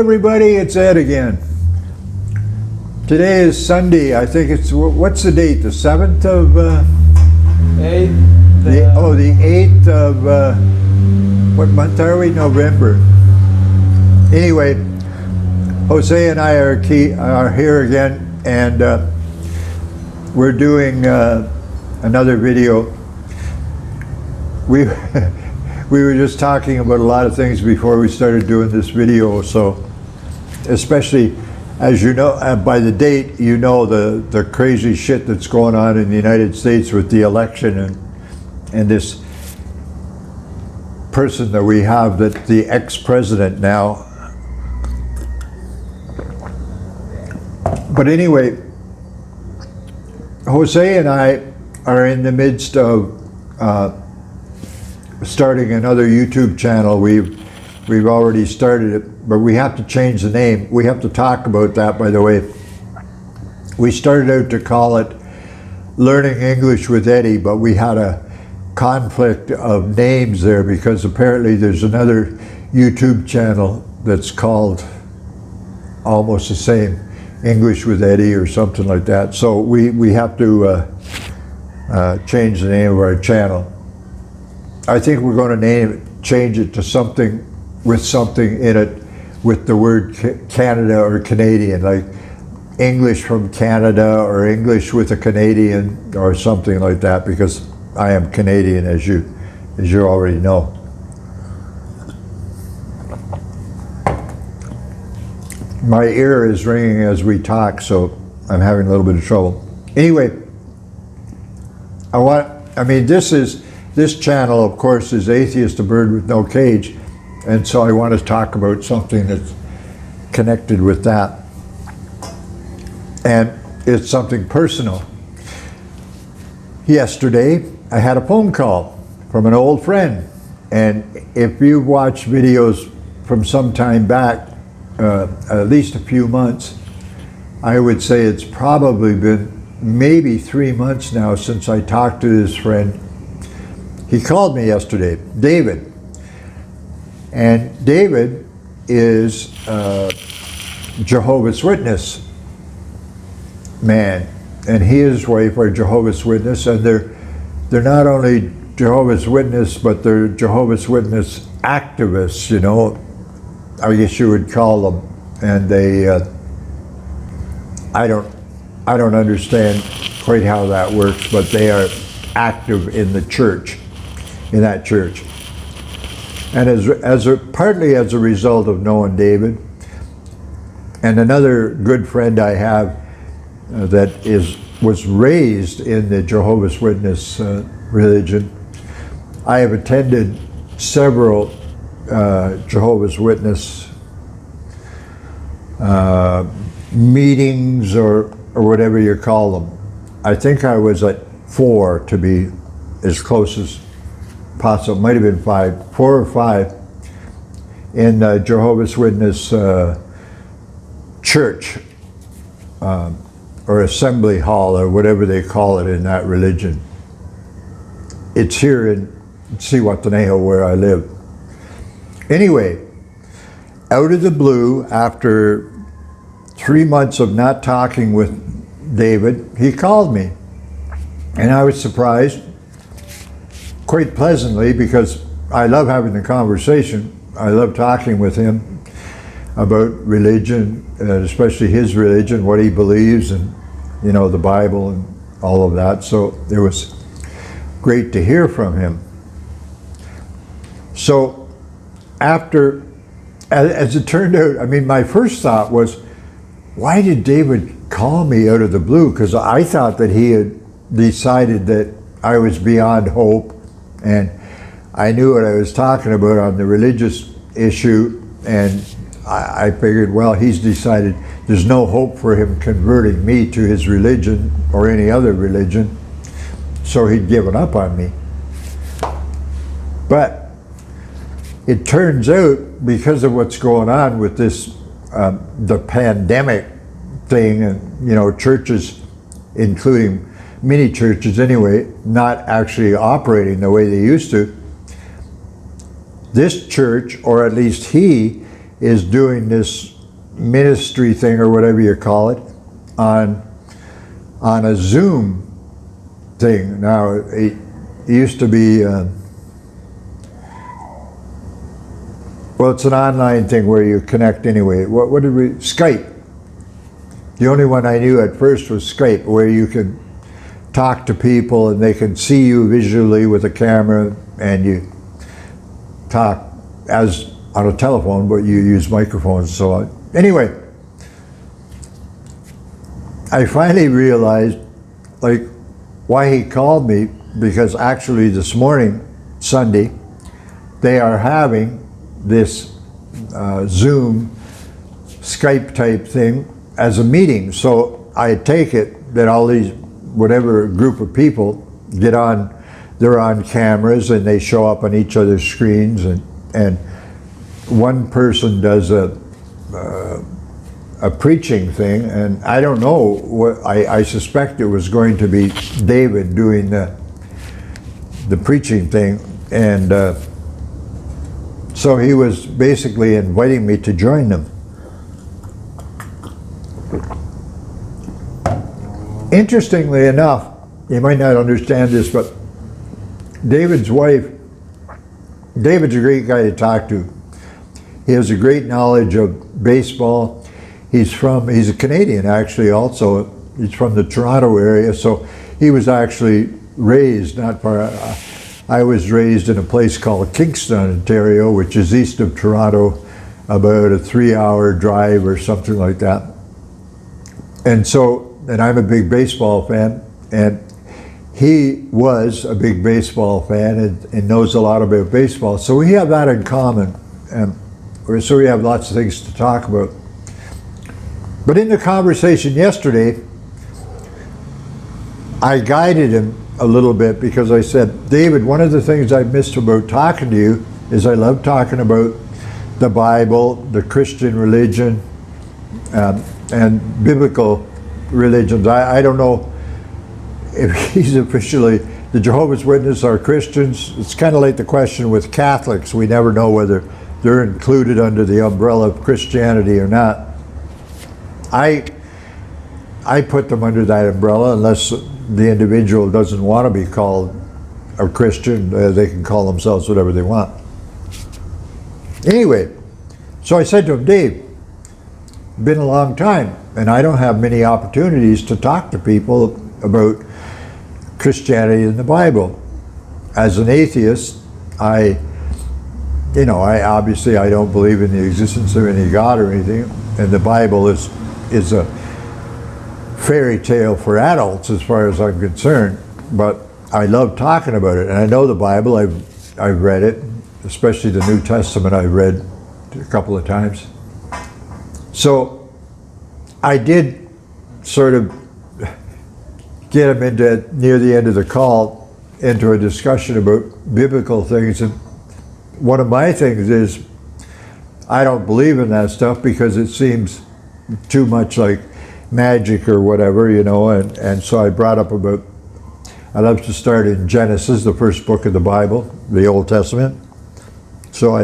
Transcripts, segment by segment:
everybody, it's Ed again. Today is Sunday. I think it's, what's the date? The 7th of... 8th. The 8th of... what month are we? November. Anyway, Jose and I are here again, and we're doing another video. We were just talking about a lot of things before we started doing this video, so especially, as you know, by the date, you know the crazy shit that's going on in the United States with the election and this person that we have, that the ex-president now. But anyway, Jose and I are in the midst of starting another YouTube channel. We've already started it, but we have to change the name. We have to talk about that, by the way. We started out to call it Learning English with Eddie, but we had a conflict of names there because apparently there's another YouTube channel that's called almost the same, English with Eddie or something like that. So we have to change the name of our channel. I think we're going to change it to something with something in it with the word Canada or Canadian, like English from Canada or English with a Canadian or something like that, because I am Canadian, as you already know. My ear is ringing as we talk, so I'm having a little bit of trouble. Anyway, this channel, of course, is Atheist, a Bird with No Cage, and so I want to talk about something that's connected with that. And it's something personal. Yesterday, I had a phone call from an old friend, and if you've watched videos from some time back, at least a few months, I would say it's probably been maybe 3 months now since I talked to this friend. He called me yesterday, David. And David is a Jehovah's Witness man. And he and his wife are Jehovah's Witness, and they're not only Jehovah's Witness, but they're Jehovah's Witness activists, you know, I guess you would call them. And they, I don't understand quite how that works, but they are active in the church. In that church, and partly as a result of knowing David, and another good friend I have that was raised in the Jehovah's Witness religion. I have attended several Jehovah's Witness meetings or whatever you call them. I think I was at 4, to be as close as possible. Might have been 5, 4 or 5 in Jehovah's Witness church or assembly hall or whatever they call it in that religion. It's here in Siwataneo, where I live. Anyway, out of the blue, after 3 months of not talking with David, he called me, and I was surprised quite pleasantly, because I love having the conversation. I love talking with him about religion, especially his religion, what he believes, and you know, the Bible and all of that. So it was great to hear from him. So after, as it turned out, I mean, my first thought was, why did David call me out of the blue? Because I thought that he had decided that I was beyond hope, and I knew what I was talking about on the religious issue, and I figured, well, he's decided there's no hope for him converting me to his religion or any other religion, so he'd given up on me. But it turns out, because of what's going on with this, the pandemic thing, and you know, churches, including many churches anyway, not actually operating the way they used to, this church, or at least he, is doing this ministry thing or whatever you call it on a Zoom thing. Now it used to be well, it's an online thing where you connect anyway. What did we, Skype. The only one I knew at first was Skype, where you can talk to people and they can see you visually with a camera, and you talk as on a telephone, but you use microphones and so on. Anyway, I finally realized like why he called me, because actually this morning, Sunday, they are having this Zoom, Skype type thing as a meeting. So I take it that all these, whatever group of people get on, they're on cameras and they show up on each other's screens, and one person does a preaching thing, and I don't know what, I suspect it was going to be David doing the preaching thing, and so he was basically inviting me to join them. Interestingly enough, you might not understand this, but David's wife, David's a great guy to talk to. He has a great knowledge of baseball. He's a Canadian actually also. He's from the Toronto area, so he was actually raised not far. I was raised in a place called Kingston, Ontario, which is east of Toronto, about a 3-hour drive or something like that. And so, and I'm a big baseball fan, and he was a big baseball fan and knows a lot about baseball. So we have that in common, and so we have lots of things to talk about. But in the conversation yesterday, I guided him a little bit, because I said, David, one of the things I missed about talking to you is I love talking about the Bible, the Christian religion, and biblical religions. I don't know if he's officially, the Jehovah's Witnesses are Christians. It's kind of like the question with Catholics. We never know whether they're included under the umbrella of Christianity or not. I put them under that umbrella, unless the individual doesn't want to be called a Christian. They can call themselves whatever they want. Anyway, so I said to him, Dave, been a long time, and I don't have many opportunities to talk to people about Christianity and the Bible. As an atheist, I obviously I don't believe in the existence of any God or anything, and the Bible is a fairy tale for adults as far as I'm concerned, but I love talking about it, and I know the Bible. I've read it, especially the New Testament. I've read a couple of times. So I did sort of get him into, near the end of the call, into a discussion about biblical things, and one of my things is I don't believe in that stuff because it seems too much like magic or whatever, and so I brought up about, I love to start in Genesis, the first book of the Bible, the Old Testament. So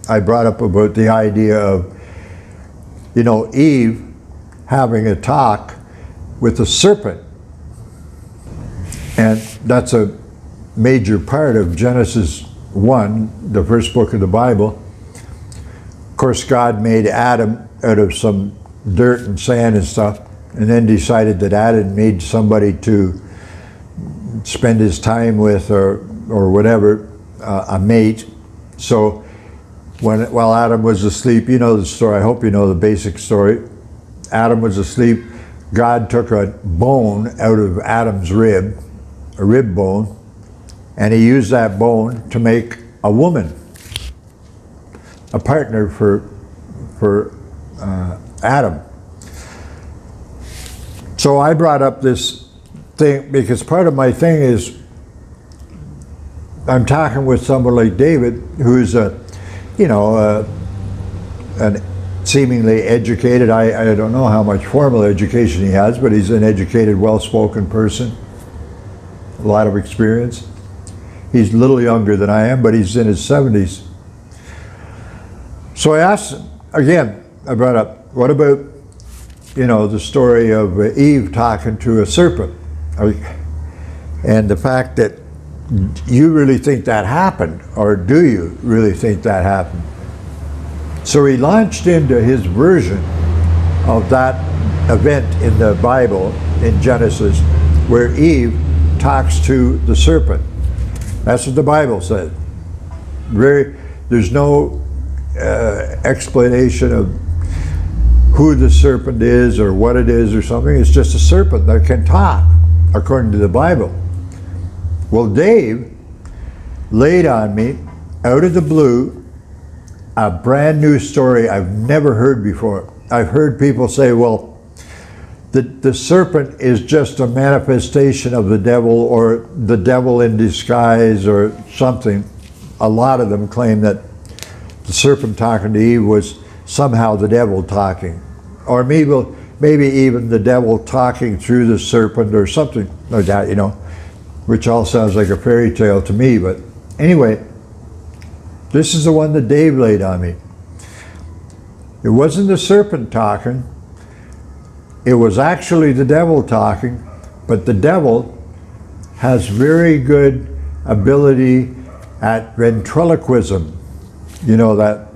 I brought up about the idea of, Eve having a talk with the serpent. And that's a major part of Genesis 1, the first book of the Bible. Of course, God made Adam out of some dirt and sand and stuff, and then decided that Adam needed somebody to spend his time with, or whatever, a mate. So while Adam was asleep, you know the story, I hope you know the basic story. Adam was asleep, God took a bone out of Adam's rib, a rib bone, and he used that bone to make a woman, a partner for Adam. So I brought up this thing because part of my thing is I'm talking with someone like David, who's an seemingly educated, I don't know how much formal education he has, but he's an educated, well-spoken person, a lot of experience. He's a little younger than I am, but he's in his 70s. So I asked him, again, I brought up, what about, the story of Eve talking to a serpent? And the fact that you really think that happened, or do you really think that happened? So he launched into his version of that event in the Bible, in Genesis, where Eve talks to the serpent. That's what the Bible said. There's no explanation of who the serpent is or what it is or something. It's just a serpent that can talk, according to the Bible. Well, Dave laid on me, out of the blue, a brand new story I've never heard before. I've heard people say, well, the serpent is just a manifestation of the devil, or the devil in disguise, or something. A lot of them claim that the serpent talking to Eve was somehow the devil talking, or maybe even the devil talking through the serpent, or something like that, which all sounds like a fairy tale to me. But anyway, this is the one that Dave laid on me. It wasn't the serpent talking. It was actually the devil talking, but the devil has very good ability at ventriloquism. That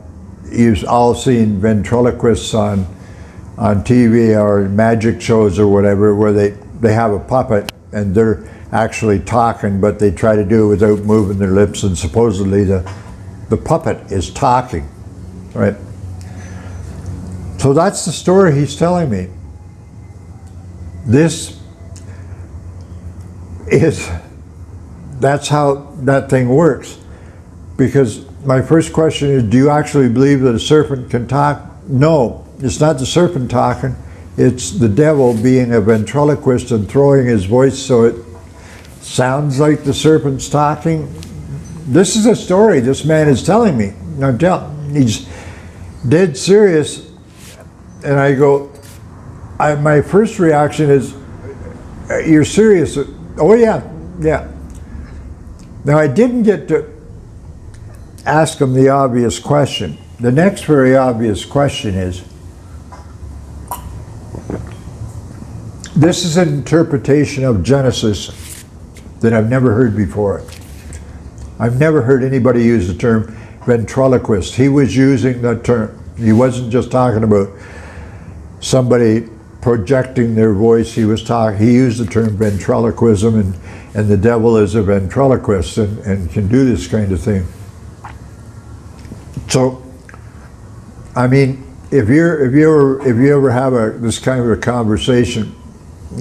you've all seen ventriloquists on TV or magic shows or whatever, where they have a puppet and they're actually talking, but they try to do it without moving their lips, and supposedly the puppet is talking, right? So that's the story he's telling me. That's how that thing works. Because my first question is, do you actually believe that a serpent can talk? No, it's not the serpent talking. It's the devil being a ventriloquist and throwing his voice so it sounds like the serpent's talking. This is a story this man is telling me. He's dead serious. And I go, my first reaction is, you're serious? Oh yeah. Now I didn't get to ask him the obvious question. The next very obvious question is, this is an interpretation of Genesis that I've never heard before. I've never heard anybody use the term ventriloquist. He was using the term. He wasn't just talking about somebody projecting their voice. He used the term ventriloquism, and the devil is a ventriloquist and can do this kind of thing. So, I mean, if you ever have this kind of a conversation,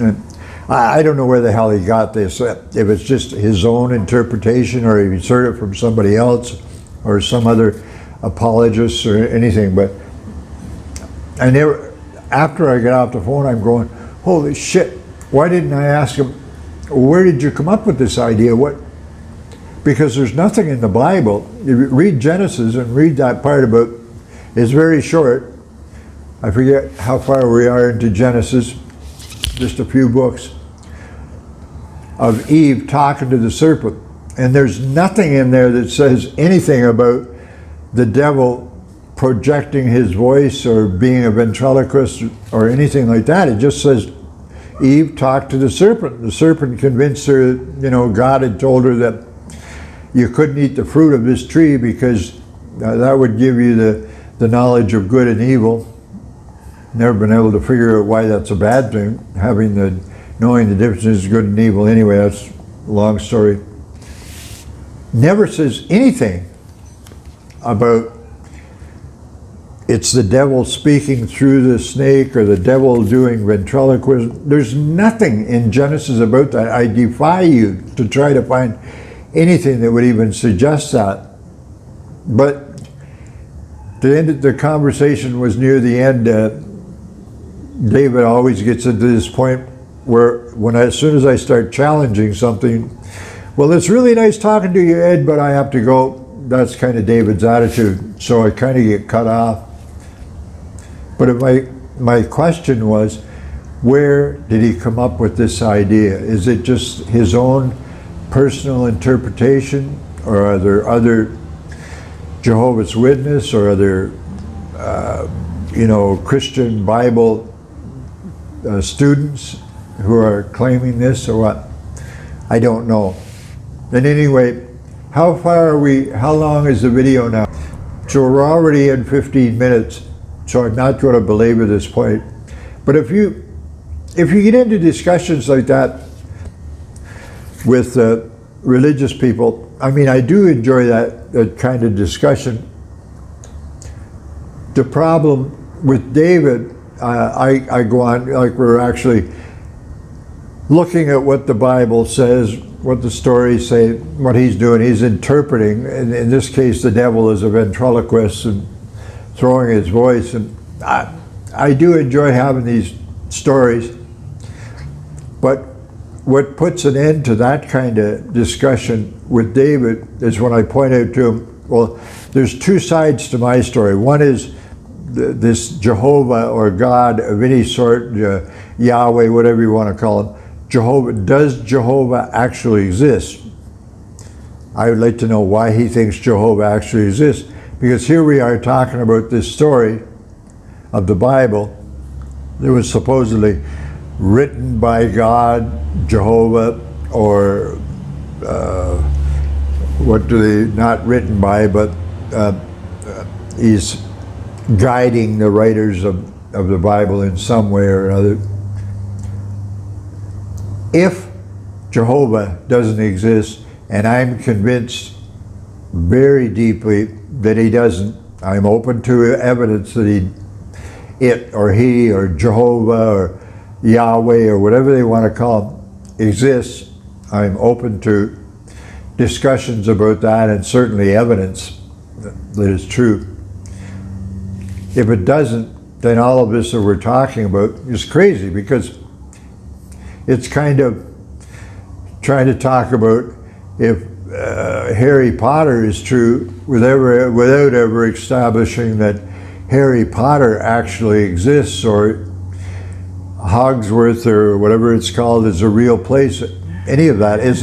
and I don't know where the hell he got this, if it's just his own interpretation, or if he's heard it from somebody else or some other apologist or anything, but after I get off the phone, I'm going, holy shit, why didn't I ask him, where did you come up with this idea? Because there's nothing in the Bible. You read Genesis and read that part about, it's very short. I forget how far we are into Genesis, just a few books, of Eve talking to the serpent. And there's nothing in there that says anything about the devil projecting his voice or being a ventriloquist or anything like that. It just says Eve talked to the serpent. The serpent convinced her, God had told her that you couldn't eat the fruit of this tree because that would give you the knowledge of good and evil. Never been able to figure out why that's a bad thing, knowing the difference is good and evil. Anyway, that's a long story. Never says anything about it's the devil speaking through the snake or the devil doing ventriloquism. There's nothing in Genesis about that. I defy you to try to find anything that would even suggest that. But the conversation was near the end. David always gets into this point where as soon as I start challenging something, well, it's really nice talking to you, Ed, but I have to go. That's kind of David's attitude. So I kind of get cut off. But my question was, where did he come up with this idea? Is it just his own personal interpretation, or are there other Jehovah's Witnesses or other Christian Bible students who are claiming this or what. I don't know. And anyway, how far are we? How long is the video now? So we're already in 15 minutes, so I'm not going to belabor this point. But if you get into discussions like that with religious people, I mean, I do enjoy that kind of discussion. The problem with David, I go on, like we're actually looking at what the Bible says, what the stories say, what he's doing. He's interpreting. In this case, the devil is a ventriloquist and throwing his voice. And I do enjoy having these stories. But what puts an end to that kind of discussion with David is when I point out to him, well, there's two sides to my story. One is this Jehovah or God of any sort, Yahweh, whatever you want to call him. Jehovah, does Jehovah actually exist? I would like to know why he thinks Jehovah actually exists. Because here we are talking about this story of the Bible that was supposedly written by God, Jehovah, or what do they, not written by, but he's guiding the writers of the Bible in some way or another. If Jehovah doesn't exist, and I'm convinced very deeply that he doesn't, I'm open to evidence that he or Jehovah or Yahweh or whatever they want to call him exists. I'm open to discussions about that and certainly evidence that is true. If it doesn't, then all of this that we're talking about is crazy, because it's kind of trying to talk about if Harry Potter is true without ever establishing that Harry Potter actually exists, or Hogsworth or whatever it's called is a real place. Any of that it's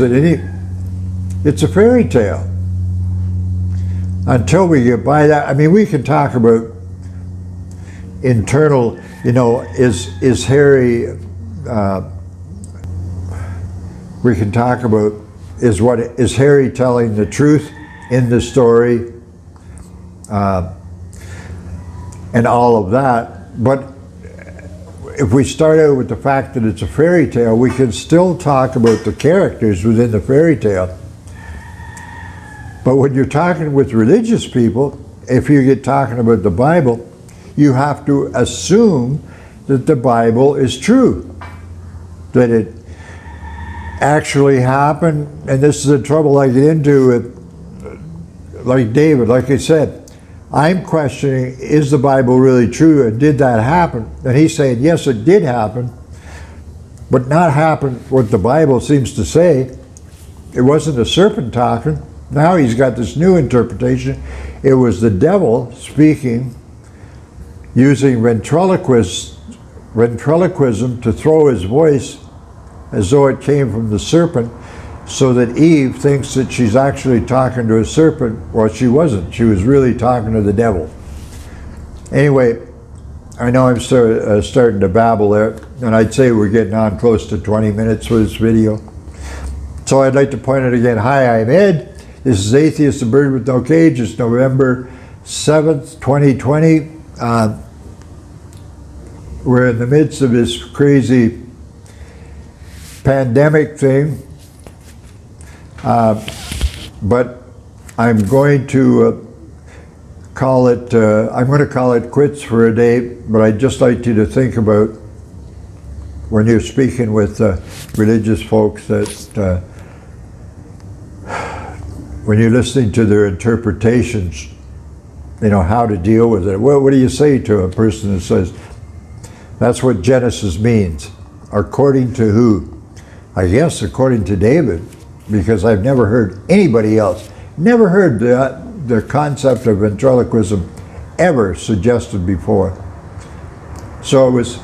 a fairy tale. Until we get by that, I mean, we can talk about internal, is Harry, we can talk about, is Harry telling the truth in the story, and all of that. But if we start out with the fact that it's a fairy tale, we can still talk about the characters within the fairy tale. But when you're talking with religious people, if you get talking about the Bible, you have to assume that the Bible is true, that it actually happened. And this is the trouble I get into with, like David, like I said, I'm questioning, is the Bible really true, and did that happen? And he's saying, yes, it did happen, but not happen what the Bible seems to say. It wasn't a serpent talking. Now he's got this new interpretation. It was the devil speaking, using ventriloquism to throw his voice as though it came from the serpent, so that Eve thinks that she's actually talking to a serpent. Well, she wasn't. She was really talking to the devil. Anyway, I know I'm starting to babble there, and I'd say we're getting on close to 20 minutes for this video. So I'd like to point out again, hi, I'm Ed. This is Atheist, the Bird with No Cage. It's November 7th, 2020. We're in the midst of this crazy pandemic thing. But I'm going to call it quits for a day. But I'd just like you to think about, when you're speaking with religious folks, that when you're listening to their interpretations, how to deal with it. What do you say to a person that says, that's what Genesis means? According to who? I guess according to David, because I've never heard anybody else, never heard the concept of ventriloquism ever suggested before. So it was,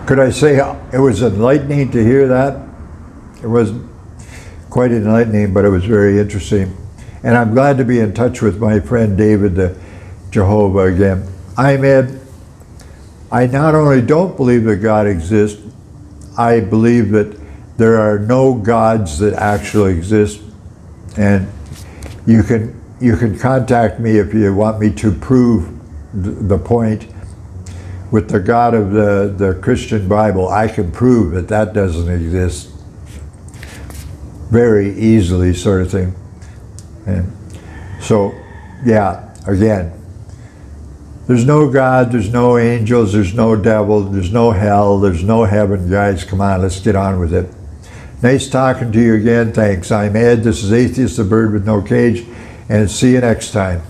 could I say it was enlightening to hear that? It wasn't quite enlightening, but it was very interesting. And I'm glad to be in touch with my friend David, the Jehovah, again. I'm Ed. I not only don't believe that God exists, I believe that there are no gods that actually exist, and you can contact me if you want me to prove the point. With the God of the Christian Bible, I can prove that that doesn't exist very easily, sort of thing. And so, yeah, again, there's no God, there's no angels, there's no devil, there's no hell, there's no heaven. Guys, come on, let's get on with it. Nice talking to you again. Thanks. I'm Ed. This is Atheist, the Bird with No Cage, and see you next time.